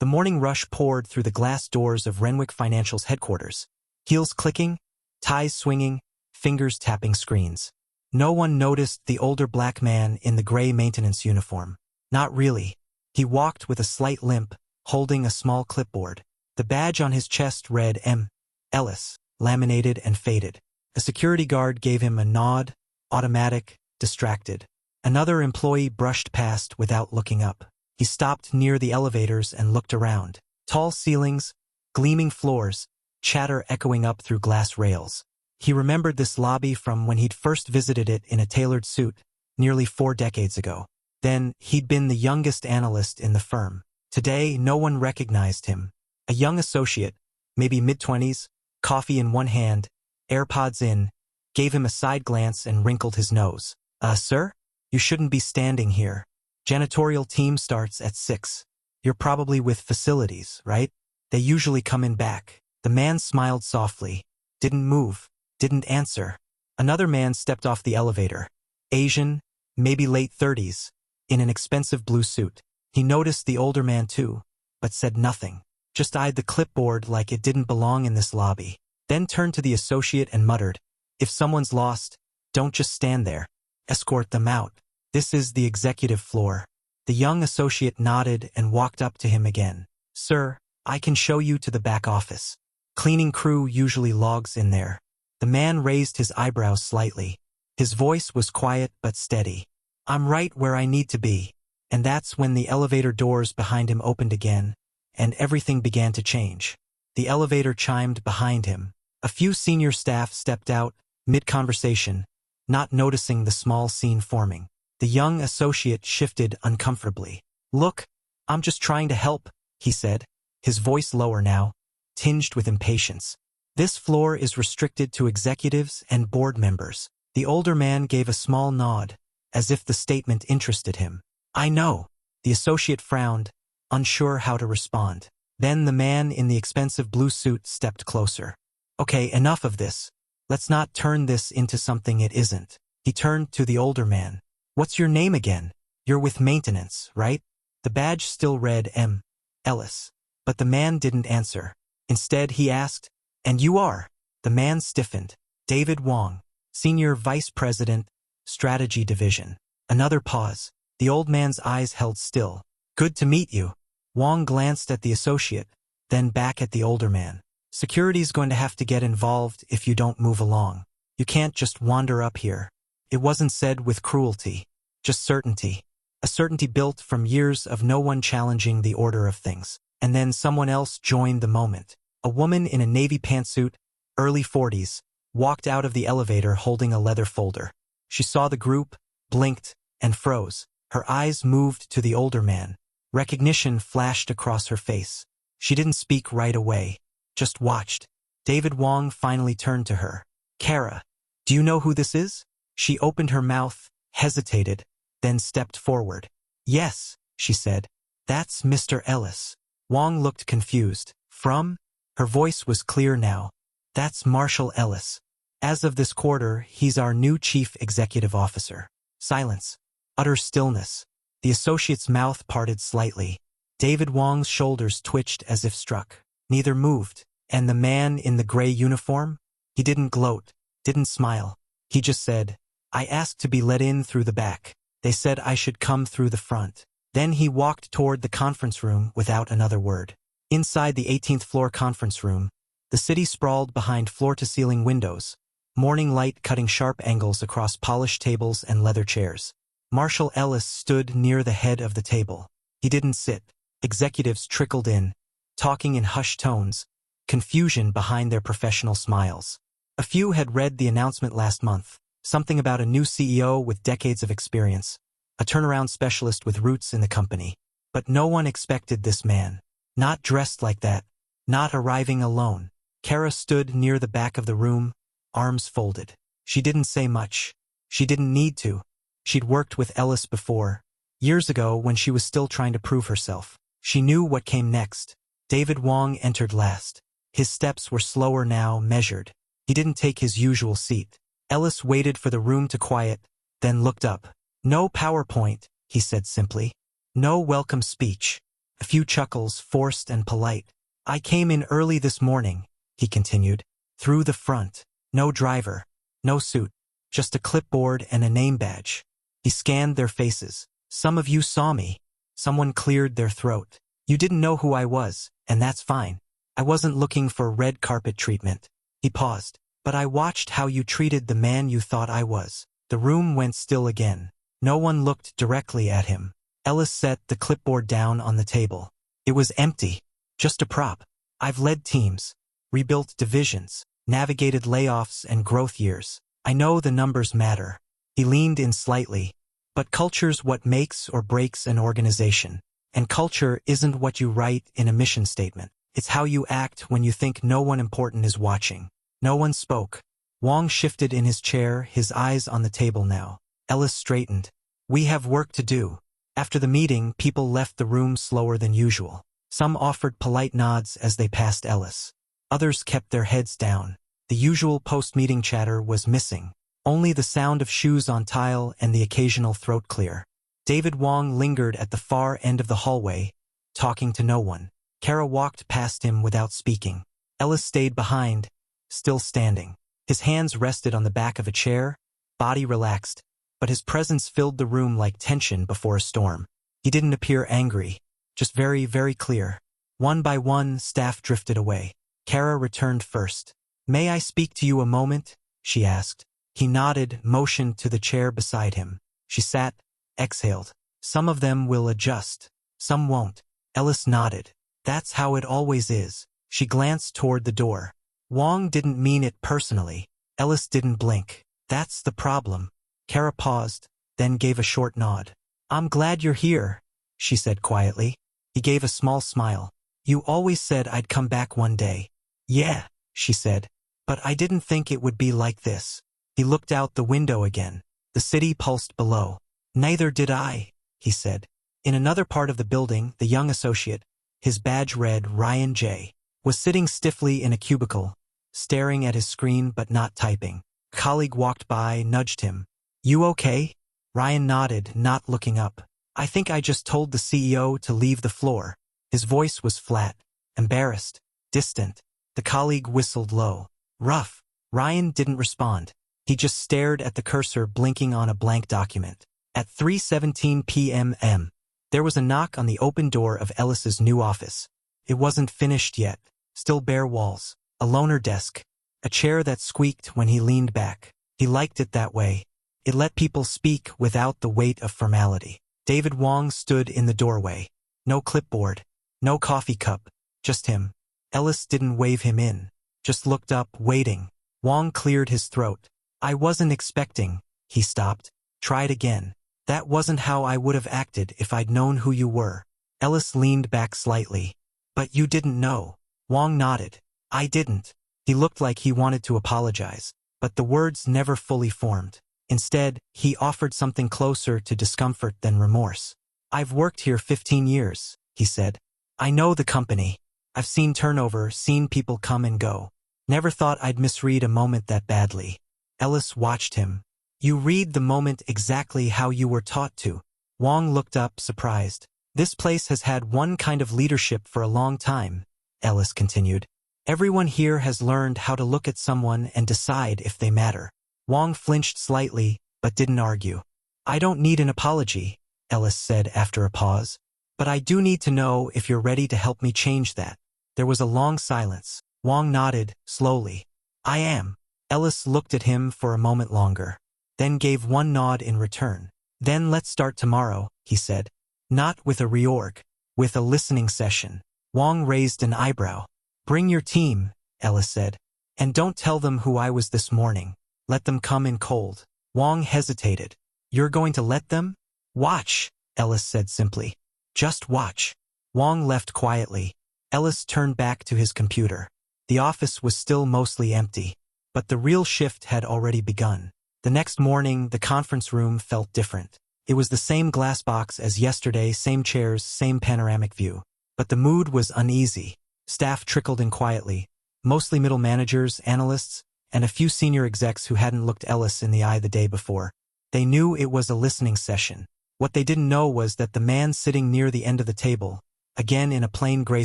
The morning rush poured through the glass doors of Renwick Financial's headquarters. Heels clicking, ties swinging, fingers tapping screens. No one noticed the older black man in the gray maintenance uniform. Not really. He walked with a slight limp, holding a small clipboard. The badge on his chest read M. Ellis, laminated and faded. A security guard gave him a nod, automatic, distracted. Another employee brushed past without looking up. He stopped near the elevators and looked around. Tall ceilings, gleaming floors, chatter echoing up through glass rails. He remembered this lobby from when he'd first visited it in a tailored suit, nearly 4 decades ago. Then, he'd been the youngest analyst in the firm. Today, no one recognized him. A young associate, maybe mid-20s, coffee in one hand, AirPods in, gave him a side glance and wrinkled his nose. Sir? You shouldn't be standing here. Janitorial team starts at 6. You're probably with facilities, right? They usually come in back. The man smiled softly. Didn't move. Didn't answer. Another man stepped off the elevator. Asian, maybe late 30s, in an expensive blue suit. He noticed the older man too, but said nothing. Just eyed the clipboard like it didn't belong in this lobby. Then turned to the associate and muttered, "If someone's lost, don't just stand there. Escort them out. This is the executive floor." The young associate nodded and walked up to him again. "Sir, I can show you to the back office. Cleaning crew usually logs in there." The man raised his eyebrows slightly. His voice was quiet but steady. "I'm right where I need to be." And that's when the elevator doors behind him opened again, and everything began to change. The elevator chimed behind him. A few senior staff stepped out, mid-conversation, not noticing the small scene forming. The young associate shifted uncomfortably. "Look, I'm just trying to help," he said, his voice lower now, tinged with impatience. "This floor is restricted to executives and board members." The older man gave a small nod, as if the statement interested him. "I know." The associate frowned, unsure how to respond. Then the man in the expensive blue suit stepped closer. "Okay, enough of this. Let's not turn this into something it isn't." He turned to the older man. "What's your name again? You're with maintenance, right?" The badge still read M. Ellis. But the man didn't answer. Instead, he asked, "And you are?" The man stiffened. "David Wong, Senior Vice President, Strategy Division." Another pause. The old man's eyes held still. "Good to meet you." Wong glanced at the associate, then back at the older man. "Security's going to have to get involved if you don't move along. You can't just wander up here." It wasn't said with cruelty, just certainty. A certainty built from years of no one challenging the order of things. And then someone else joined the moment. A woman in a navy pantsuit, early 40s, walked out of the elevator holding a leather folder. She saw the group, blinked, and froze. Her eyes moved to the older man. Recognition flashed across her face. She didn't speak right away, just watched. David Wong finally turned to her. "Kara, do you know who this is?" She opened her mouth, hesitated, then stepped forward. "Yes," she said. "That's Mr. Ellis." Wong looked confused. "From?" Her voice was clear now. "That's Marshall Ellis. As of this quarter, he's our new chief executive officer." Silence. Utter stillness. The associate's mouth parted slightly. David Wong's shoulders twitched as if struck. Neither moved. And the man in the gray uniform? He didn't gloat, didn't smile. He just said, "I asked to be let in through the back. They said I should come through the front." Then he walked toward the conference room without another word. Inside the 18th floor conference room, the city sprawled behind floor-to-ceiling windows, morning light cutting sharp angles across polished tables and leather chairs. Marshall Ellis stood near the head of the table. He didn't sit. Executives trickled in, talking in hushed tones, confusion behind their professional smiles. A few had read the announcement last month, something about a new CEO with decades of experience, a turnaround specialist with roots in the company. But no one expected this man. Not dressed like that, not arriving alone. Kara stood near the back of the room, arms folded. She didn't say much. She didn't need to. She'd worked with Ellis before, years ago when she was still trying to prove herself. She knew what came next. David Wong entered last. His steps were slower now, measured. He didn't take his usual seat. Ellis waited for the room to quiet, then looked up. "No PowerPoint," he said simply. "No welcome speech. A few chuckles, forced and polite. I came in early this morning, he continued. Through the front. No driver. No suit. Just a clipboard and a name badge. He scanned their faces. Some of you saw me. Someone cleared their throat. You didn't know who I was, and that's fine. I wasn't looking for red carpet treatment. He paused. But I watched how you treated the man you thought I was. The room went still again. No one looked directly at him. Ellis set the clipboard down on the table. It was empty. Just a prop. I've led teams, rebuilt divisions, navigated layoffs and growth years. I know the numbers matter. He leaned in slightly. But culture's what makes or breaks an organization. And culture isn't what you write in a mission statement. It's how you act when you think no one important is watching. No one spoke. Wong shifted in his chair, his eyes on the table now. Ellis straightened. We have work to do. After the meeting, people left the room slower than usual. Some offered polite nods as they passed Ellis. Others kept their heads down. The usual post-meeting chatter was missing. Only the sound of shoes on tile and the occasional throat clear. David Wong lingered at the far end of the hallway, talking to no one. Kara walked past him without speaking. Ellis stayed behind, still standing. His hands rested on the back of a chair, body relaxed, but his presence filled the room like tension before a storm. He didn't appear angry, just very, very clear. One by one, staff drifted away. Kara returned first. May I speak to you a moment? She asked. He nodded, motioned to the chair beside him. She sat, exhaled. Some of them will adjust. Some won't. Ellis nodded. That's how it always is. She glanced toward the door. Wong didn't mean it personally. Ellis didn't blink. That's the problem. Kara paused, then gave a short nod. I'm glad you're here, she said quietly. He gave a small smile. You always said I'd come back one day. Yeah, she said. But I didn't think it would be like this. He looked out the window again. The city pulsed below. Neither did I, he said. In another part of the building, the young associate, his badge read Ryan J., was sitting stiffly in a cubicle, staring at his screen but not typing. A colleague walked by, nudged him. You okay? Ryan nodded, not looking up. I think I just told the CEO to leave the floor. His voice was flat, embarrassed, distant. The colleague whistled low. Rough. Ryan didn't respond. He just stared at the cursor blinking on a blank document. At 3:17 p.m. There was a knock on the open door of Ellis's new office. It wasn't finished yet. Still bare walls. A loner desk. A chair that squeaked when he leaned back. He liked it that way. It let people speak without the weight of formality. David Wong stood in the doorway. No clipboard. No coffee cup. Just him. Ellis didn't wave him in. Just looked up, waiting. Wong cleared his throat. I wasn't expecting. He stopped. Tried again. That wasn't how I would have acted if I'd known who you were. Ellis leaned back slightly. But you didn't know. Wong nodded. I didn't. He looked like he wanted to apologize, but the words never fully formed. Instead, he offered something closer to discomfort than remorse. I've worked here 15 years, he said. I know the company. I've seen turnover, seen people come and go. Never thought I'd misread a moment that badly. Ellis watched him. You read the moment exactly how you were taught to. Wong looked up, surprised. This place has had one kind of leadership for a long time, Ellis continued. Everyone here has learned how to look at someone and decide if they matter. Wong flinched slightly, but didn't argue. I don't need an apology, Ellis said after a pause. But I do need to know if you're ready to help me change that. There was a long silence. Wong nodded, slowly. I am. Ellis looked at him for a moment longer, then gave one nod in return. Then let's start tomorrow, he said. Not with a reorg, with a listening session. Wong raised an eyebrow. Bring your team, Ellis said. And don't tell them who I was this morning. Let them come in cold. Wong hesitated. You're going to let them? Watch, Ellis said simply. Just watch. Wong left quietly. Ellis turned back to his computer. The office was still mostly empty, but the real shift had already begun. The next morning, the conference room felt different. It was the same glass box as yesterday, same chairs, same panoramic view. But the mood was uneasy. Staff trickled in quietly, mostly middle managers, analysts, and a few senior execs who hadn't looked Ellis in the eye the day before. They knew it was a listening session. What they didn't know was that the man sitting near the end of the table, a again in a plain gray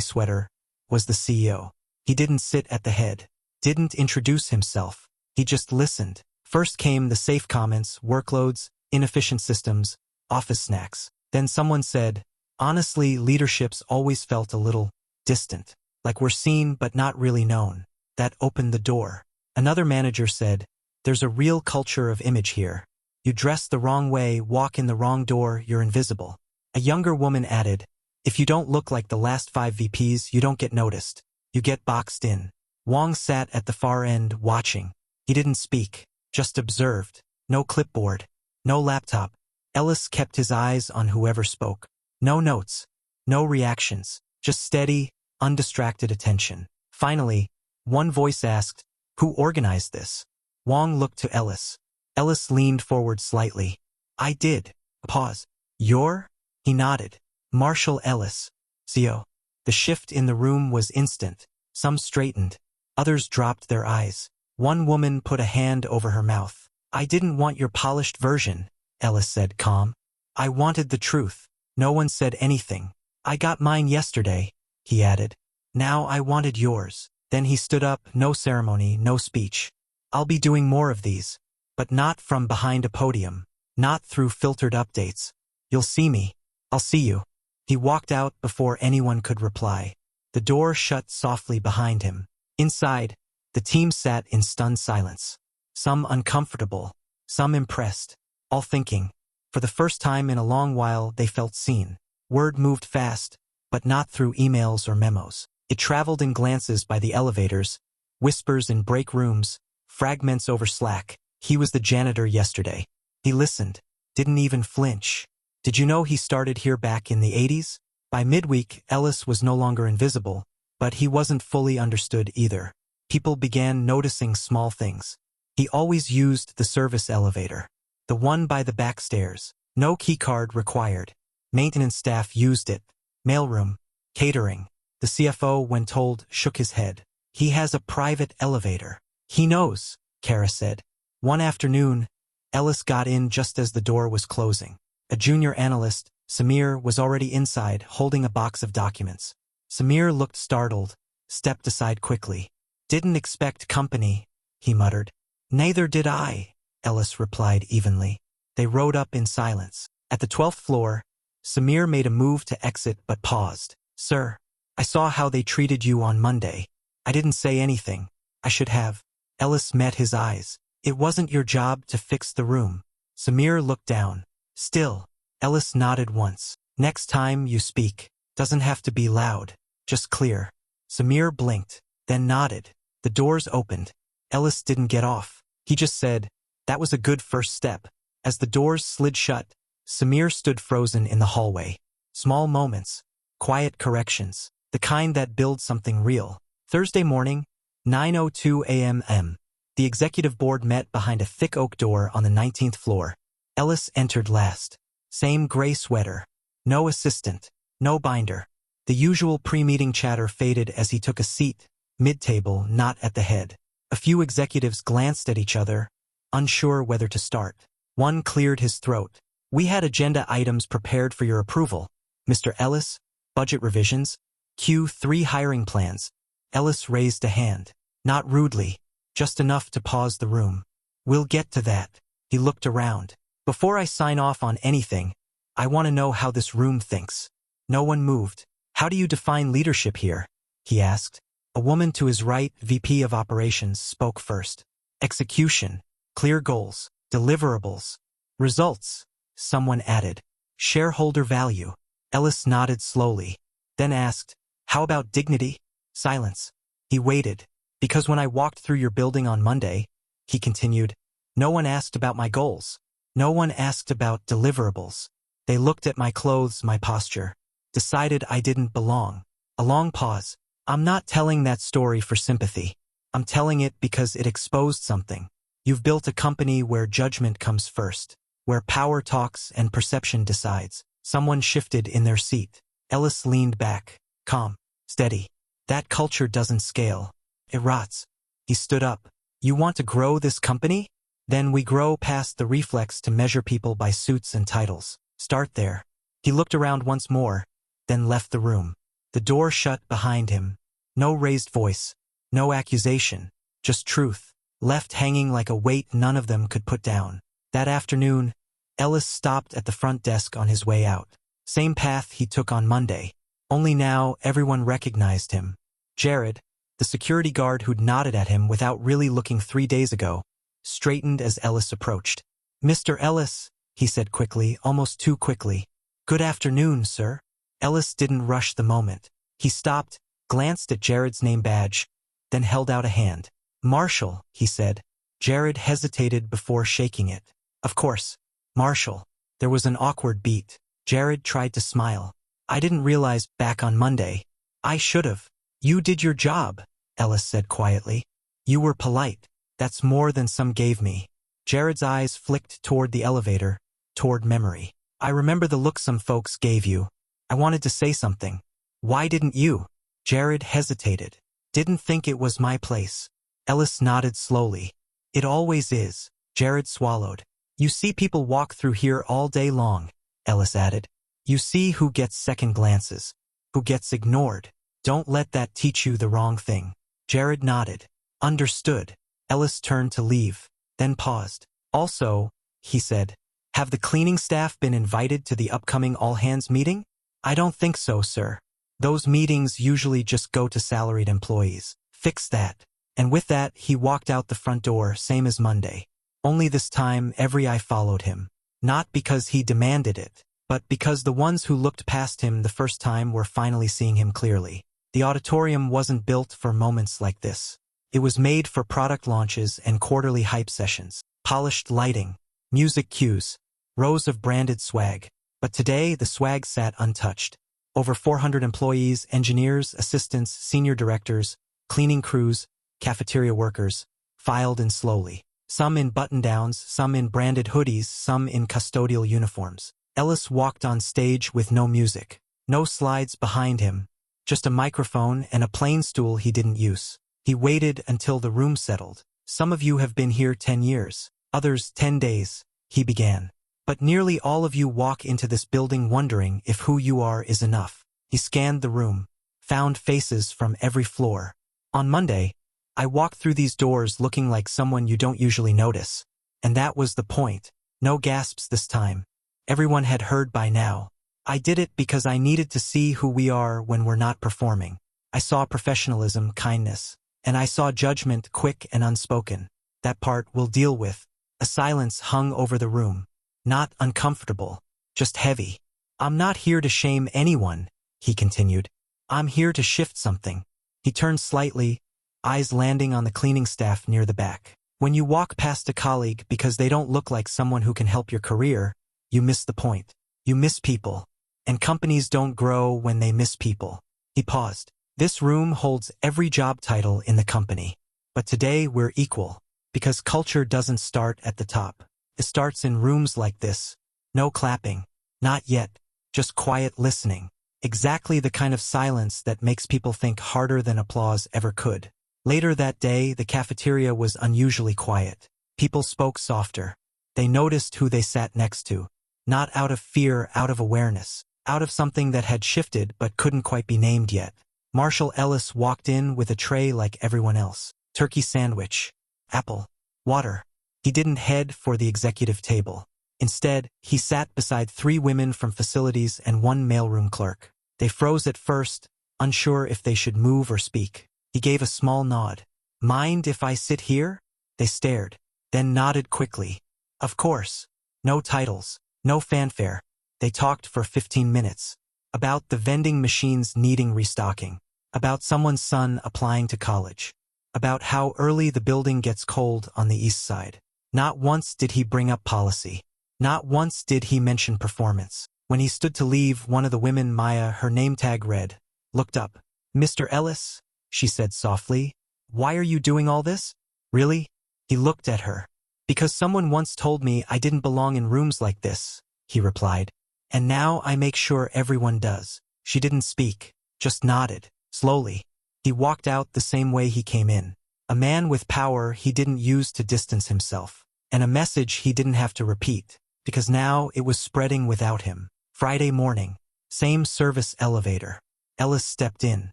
sweater, was the CEO. He didn't sit at the head, didn't introduce himself. He just listened. First came the safe comments, workloads, inefficient systems, office snacks. Then someone said, honestly, leadership's always felt a little distant, like we're seen but not really known. That opened the door. Another manager said, there's a real culture of image here. You dress the wrong way, walk in the wrong door, you're invisible. A younger woman added, if you don't look like the last 5 VPs, you don't get noticed. You get boxed in. Wong sat at the far end, watching. He didn't speak, just observed. No clipboard, no laptop. Ellis kept his eyes on whoever spoke. No notes, no reactions, just steady, undistracted attention. Finally, one voice asked, who organized this? Wong looked to Ellis. Ellis leaned forward slightly. I did. Pause. You're? He nodded. Marshall Ellis, CO. The shift in the room was instant. Some straightened. Others dropped their eyes. One woman put a hand over her mouth. I didn't want your polished version, Ellis said, calm. I wanted the truth. No one said anything. I got mine yesterday, he added. Now I wanted yours. Then he stood up, no ceremony, no speech. I'll be doing more of these. But not from behind a podium. Not through filtered updates. You'll see me. I'll see you. He walked out before anyone could reply. The door shut softly behind him. Inside, the team sat in stunned silence. Some uncomfortable, some impressed, all thinking. For the first time in a long while, they felt seen. Word moved fast, but not through emails or memos. It traveled in glances by the elevators, whispers in break rooms, fragments over Slack. He was the janitor yesterday. He listened, didn't even flinch. Did you know he started here back in the 80s? By midweek, Ellis was no longer invisible, but he wasn't fully understood either. People began noticing small things. He always used the service elevator. The one by the back stairs. No keycard required. Maintenance staff used it. Mailroom. Catering. The CFO, when told, shook his head. He has a private elevator. He knows, Kara said. One afternoon, Ellis got in just as the door was closing. A junior analyst, Samir, was already inside, holding a box of documents. Samir looked startled, stepped aside quickly. Didn't expect company, he muttered. Neither did I, Ellis replied evenly. They rode up in silence. At the 12th floor, Samir made a move to exit but paused. Sir, I saw how they treated you on Monday. I didn't say anything. I should have. Ellis met his eyes. It wasn't your job to fix the room. Samir looked down. Still, Ellis nodded once. Next time you speak, doesn't have to be loud, just clear. Samir blinked, then nodded. The doors opened. Ellis didn't get off. He just said, that was a good first step. As the doors slid shut, Samir stood frozen in the hallway. Small moments, quiet corrections, the kind that build something real. Thursday morning, 9:02 a.m. The executive board met behind a thick oak door on the 19th floor. Ellis entered last. Same gray sweater. No assistant. No binder. The usual pre-meeting chatter faded as he took a seat, mid-table, not at the head. A few executives glanced at each other, unsure whether to start. One cleared his throat. We had agenda items prepared for your approval. Mr. Ellis, budget revisions, Q3 hiring plans. Ellis raised a hand. Not rudely, just enough to pause the room. We'll get to that. He looked around. Before I sign off on anything, I want to know how this room thinks. No one moved. How do you define leadership here? He asked. A woman to his right, VP of Operations, spoke first. Execution, clear goals, deliverables, results, someone added. Shareholder value. Ellis nodded slowly, then asked, how about dignity? Silence. He waited. Because when I walked through your building on Monday, he continued, no one asked about my goals. No one asked about deliverables. They looked at my clothes, my posture, decided I didn't belong. A long pause. I'm not telling that story for sympathy. I'm telling it because it exposed something. You've built a company where judgment comes first, where power talks and perception decides. Someone shifted in their seat. Ellis leaned back, calm, steady. That culture doesn't scale. It rots. He stood up. You want to grow this company? Then we grow past the reflex to measure people by suits and titles. Start there. He looked around once more, then left the room. The door shut behind him. No raised voice. No accusation. Just truth. Left hanging like a weight none of them could put down. That afternoon, Ellis stopped at the front desk on his way out. Same path he took on Monday. Only now everyone recognized him. Jared, the security guard who'd nodded at him without really looking 3 days ago, straightened as Ellis approached. "Mr. Ellis," he said quickly, almost too quickly. "Good afternoon, sir." Ellis didn't rush the moment. He stopped, glanced at Jared's name badge, then held out a hand. "Marshall," he said. Jared hesitated before shaking it. "Of course, Marshall." There was an awkward beat. Jared tried to smile. "I didn't realize back on Monday. I should've." "You did your job," Ellis said quietly. "You were polite. That's more than some gave me." Jared's eyes flicked toward the elevator, toward memory. "I remember the look some folks gave you. I wanted to say something. Why didn't you?" Jared hesitated. "Didn't think it was my place." Ellis nodded slowly. "It always is." Jared swallowed. "You see people walk through here all day long," Ellis added. "You see who gets second glances, who gets ignored. Don't let that teach you the wrong thing." Jared nodded. "Understood." Ellis turned to leave, then paused. "Also," he said, "have the cleaning staff been invited to the upcoming all-hands meeting?" "I don't think so, sir. Those meetings usually just go to salaried employees." "Fix that." And with that, he walked out the front door, same as Monday. Only this time, every eye followed him. Not because he demanded it, but because the ones who looked past him the first time were finally seeing him clearly. The auditorium wasn't built for moments like this. It was made for product launches and quarterly hype sessions. Polished lighting, music cues, rows of branded swag. But today, the swag sat untouched. Over 400 employees, engineers, assistants, senior directors, cleaning crews, cafeteria workers, filed in slowly. Some in button-downs, some in branded hoodies, some in custodial uniforms. Ellis walked on stage with no music. No slides behind him. Just a microphone and a plain stool he didn't use. He waited until the room settled. "Some of you have been here 10 years. Others 10 days, he began. "But nearly all of you walk into this building wondering if who you are is enough." He scanned the room, found faces from every floor. "On Monday, I walked through these doors looking like someone you don't usually notice. And that was the point. No gasps this time. Everyone had heard by now. I did it because I needed to see who we are when we're not performing. I saw professionalism, kindness, and I saw judgment, quick and unspoken. That part we'll deal with." A silence hung over the room. Not uncomfortable, just heavy. "I'm not here to shame anyone," he continued. "I'm here to shift something." He turned slightly, eyes landing on the cleaning staff near the back. "When you walk past a colleague because they don't look like someone who can help your career, you miss the point. You miss people. And companies don't grow when they miss people." He paused. "This room holds every job title in the company. But today we're equal. Because culture doesn't start at the top. It starts in rooms like this. No clapping. Not yet. Just quiet listening. Exactly the kind of silence that makes people think harder than applause ever could." Later that day, the cafeteria was unusually quiet. People spoke softer. They noticed who they sat next to. Not out of fear, out of awareness. Out of something that had shifted but couldn't quite be named yet. Marshall Ellis walked in with a tray like everyone else. Turkey sandwich. Apple. Water. He didn't head for the executive table. Instead, he sat beside 3 women from facilities and 1 mailroom clerk. They froze at first, unsure if they should move or speak. He gave a small nod. "Mind if I sit here?" They stared, then nodded quickly. "Of course." No titles, no fanfare. They talked for 15 minutes. About the vending machines needing restocking. About someone's son applying to college. About how early the building gets cold on the east side. Not once did he bring up policy. Not once did he mention performance. When he stood to leave, one of the women, Maya, her name tag read, looked up. "Mr. Ellis," she said softly, "why are you doing all this?" "Really?" He looked at her. "Because someone once told me I didn't belong in rooms like this," he replied. "And now I make sure everyone does." She didn't speak, just nodded, slowly. He walked out the same way he came in. A man with power he didn't use to distance himself. And a message he didn't have to repeat, because now it was spreading without him. Friday morning. Same service elevator. Ellis stepped in.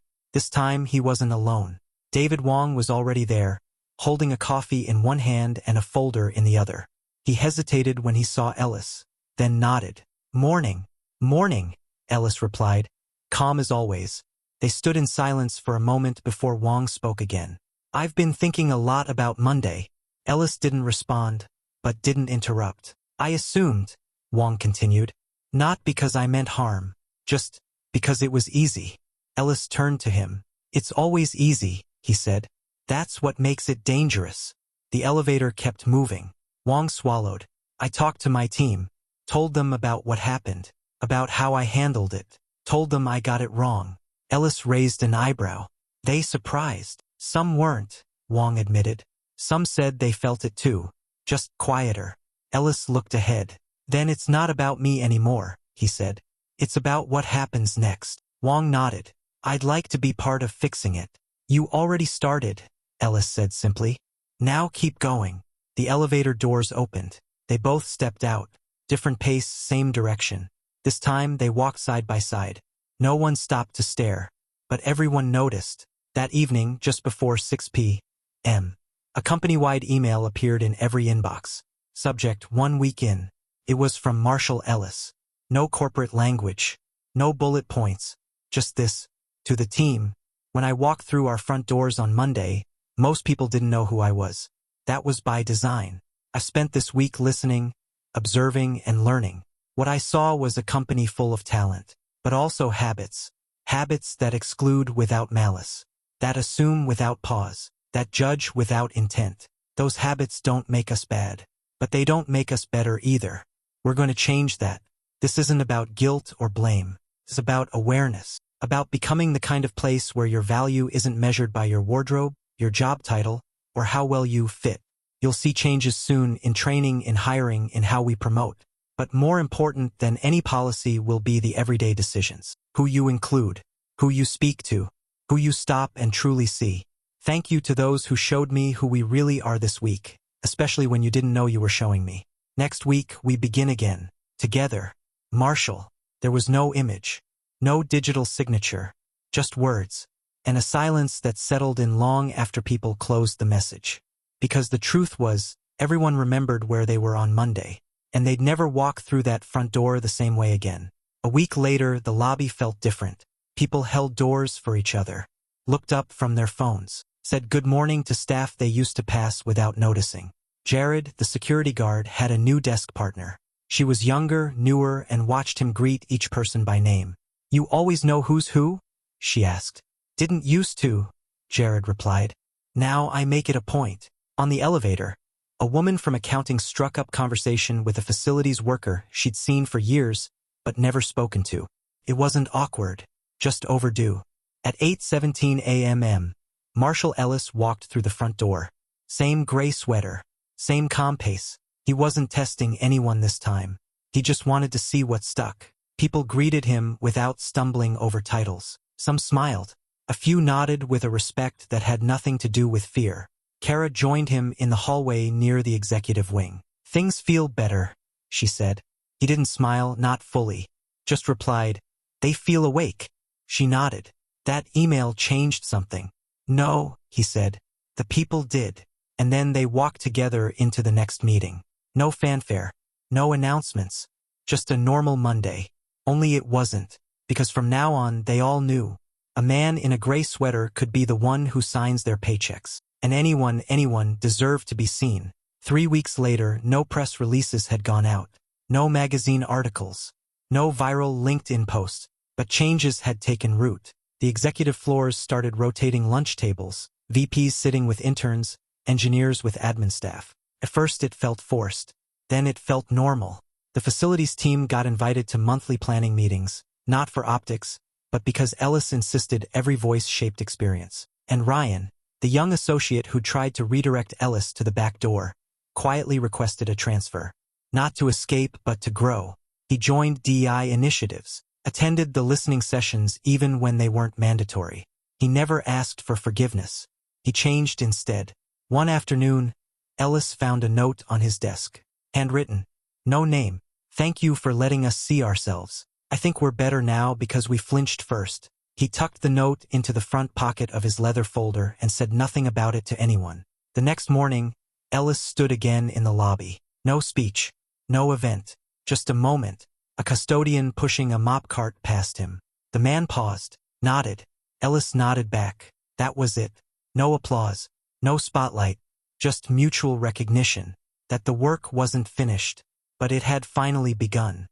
This time he wasn't alone. David Wong was already there, holding a coffee in one hand and a folder in the other. He hesitated when he saw Ellis, then nodded. "Morning. Morning," Ellis replied, calm as always. They stood in silence for a moment before Wong spoke again. "I've been thinking a lot about Monday." Ellis didn't respond, but didn't interrupt. "I assumed," Wong continued, "not because I meant harm, just because it was easy." Ellis turned to him. "It's always easy," he said. "That's what makes it dangerous." The elevator kept moving. Wong swallowed. "I talked to my team, told them about what happened, about how I handled it, told them I got it wrong." Ellis raised an eyebrow. "They surprised?" "Some weren't," Wong admitted. "Some said they felt it too, just quieter." Ellis looked ahead. "Then it's not about me anymore," he said. "It's about what happens next." Wong nodded. "I'd like to be part of fixing it." "You already started," Ellis said simply. "Now keep going." The elevator doors opened. They both stepped out. Different pace, same direction. This time they walked side by side. No one stopped to stare. But everyone noticed. That evening, just before 6 p.m., a company-wide email appeared in every inbox. Subject: 1 week in. It was from Marshall Ellis. No corporate language. No bullet points. Just this. "To the team. When I walked through our front doors on Monday, most people didn't know who I was. That was by design. I spent this week listening, observing, and learning. What I saw was a company full of talent, but also habits. Habits that exclude without malice, that assume without pause, that judge without intent. Those habits don't make us bad, but they don't make us better either. We're going to change that. This isn't about guilt or blame. It's about awareness, about becoming the kind of place where your value isn't measured by your wardrobe, your job title, or how well you fit. You'll see changes soon in training, in hiring, in how we promote. But more important than any policy will be the everyday decisions. Who you include, who you speak to, who you stop and truly see. Thank you to those who showed me who we really are this week, especially when you didn't know you were showing me. Next week, we begin again, together. Marshall. There was no image, no digital signature, just words, and a silence that settled in long after people closed the message. Because the truth was, everyone remembered where they were on Monday, and they'd never walk through that front door the same way again. A week later, the lobby felt different. People held doors for each other, looked up from their phones, said good morning to staff they used to pass without noticing. Jared, the security guard, had a new desk partner. She was younger, newer, and watched him greet each person by name. "You always know who's who?" she asked. "Didn't used to," Jared replied. "Now I make it a point." On the elevator, a woman from accounting struck up conversation with a facilities worker she'd seen for years, but never spoken to. It wasn't awkward, just overdue. At 8:17 a.m., Marshall Ellis walked through the front door. Same gray sweater, same calm pace. He wasn't testing anyone this time. He just wanted to see what stuck. People greeted him without stumbling over titles. Some smiled. A few nodded with a respect that had nothing to do with fear. Kara joined him in the hallway near the executive wing. "Things feel better," she said. He didn't smile, not fully. Just replied, "They feel awake." She nodded. "That email changed something." "No," he said. "The people did." And then they walked together into the next meeting. No fanfare, no announcements, just a normal Monday. Only it wasn't, because from now on they all knew. A man in a gray sweater could be the one who signs their paychecks. And anyone deserved to be seen. 3 weeks later, no press releases had gone out. No magazine articles. No viral LinkedIn posts. But changes had taken root. The executive floors started rotating lunch tables, VPs sitting with interns, engineers with admin staff. At first it felt forced. Then it felt normal. The facilities team got invited to monthly planning meetings, not for optics, but because Ellis insisted every voice shaped experience. And Ryan, the young associate who tried to redirect Ellis to the back door, quietly requested a transfer. Not to escape, but to grow. He joined DEI initiatives, attended the listening sessions even when they weren't mandatory. He never asked for forgiveness. He changed instead. One afternoon, Ellis found a note on his desk. Handwritten. No name. "Thank you for letting us see ourselves. I think we're better now because we flinched first." He tucked the note into the front pocket of his leather folder and said nothing about it to anyone. The next morning, Ellis stood again in the lobby. No speech, no event, just a moment, a custodian pushing a mop cart past him. The man paused, nodded. Ellis nodded back. That was it. No applause, no spotlight, just mutual recognition that the work wasn't finished, but it had finally begun.